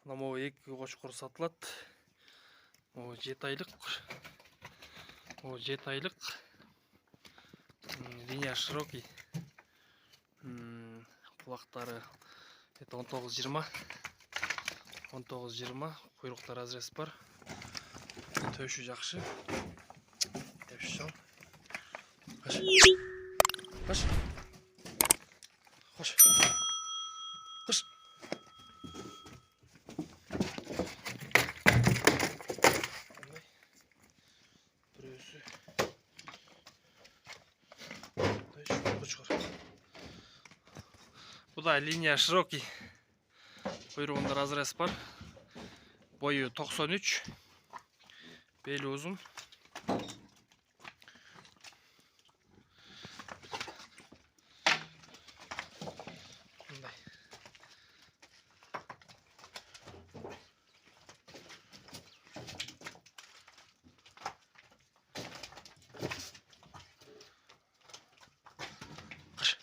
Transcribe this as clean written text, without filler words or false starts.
Могу 2 қошқыр сатылат. О 7 айлық. О 7 айлық. Линия широкий. Құлақтары 19-20. 19-20. Құйрықтар разрез бар. Төші жақшы. Төші жау. Қаш. Қаш. Қаш. Қаш. Біреусі. Bu da linya широкий. Kuyruğunda razres var. Boyu 93. Beli uzun. Bunday. Kaç.